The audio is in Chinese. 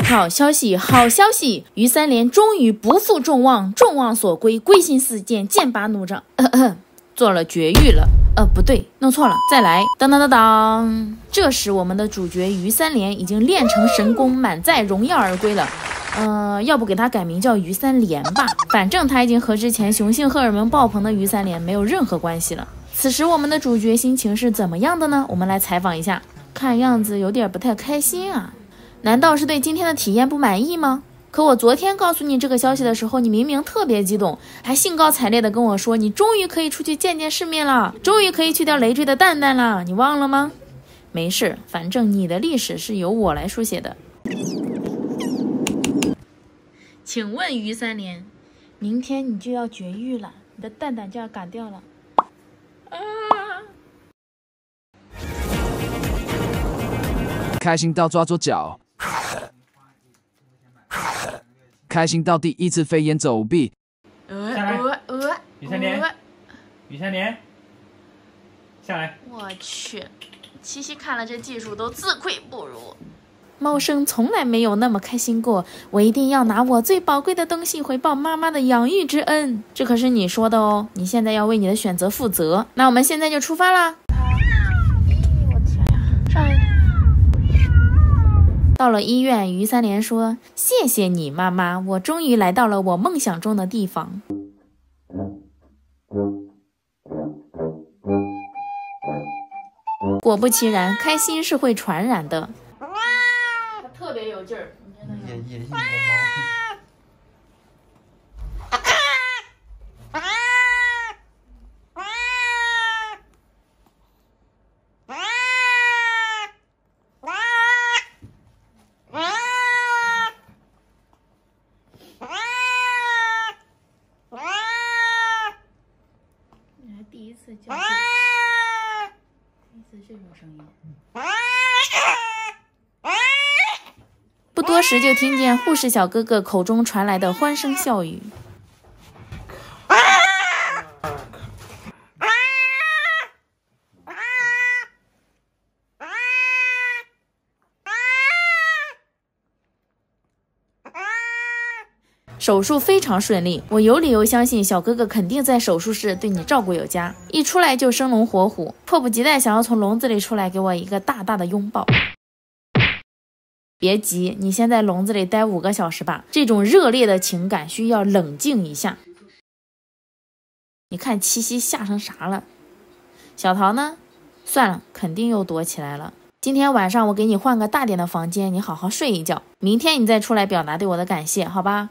好消息，好消息！于三连终于不负众望，众望所归，归心似箭，剑拔弩张，做了绝育了。不对，弄错了，再来。当当当当！这时我们的主角于三连已经练成神功，满载荣耀而归了。要不给他改名叫于三连吧？反正他已经和之前雄性荷尔蒙爆棚的于三连没有任何关系了。此时我们的主角心情是怎么样的呢？我们来采访一下。看样子有点不太开心啊。难道是对今天的体验不满意吗？可我昨天告诉你这个消息的时候，你明明特别激动，还兴高采烈地跟我说你终于可以出去见见世面了，终于可以去掉累赘的蛋蛋了，你忘了吗？没事，反正你的历史是由我来书写的。请问于三连，明天你就要绝育了，你的蛋蛋就要赶掉了。开心到抓左脚，开心到第一次飞檐走壁。下来，于三连，于三连，下来。我去，七夕看了这技术都自愧不如。猫生从来没有那么开心过，我一定要拿我最宝贵的东西回报妈妈的养育之恩。这可是你说的哦，你现在要为你的选择负责。那我们现在就出发啦！我天呀，上来！到了医院，于三连说：“谢谢你，妈妈，我终于来到了我梦想中的地方。”果不其然，开心是会传染的。它特别有劲儿，也是你的猫。第一次叫，第一次这种声音。不多时就听见护士小哥哥口中传来的欢声笑语。手术非常顺利，我有理由相信小哥哥肯定在手术室对你照顾有加，一出来就生龙活虎，迫不及待想要从笼子里出来给我一个大大的拥抱。别急，你先在笼子里待5个小时吧，这种热烈的情感需要冷静一下。你看七夕吓成啥了？小桃呢？算了，肯定又躲起来了。今天晚上我给你换个大点的房间，你好好睡一觉，明天你再出来表达对我的感谢，好吧？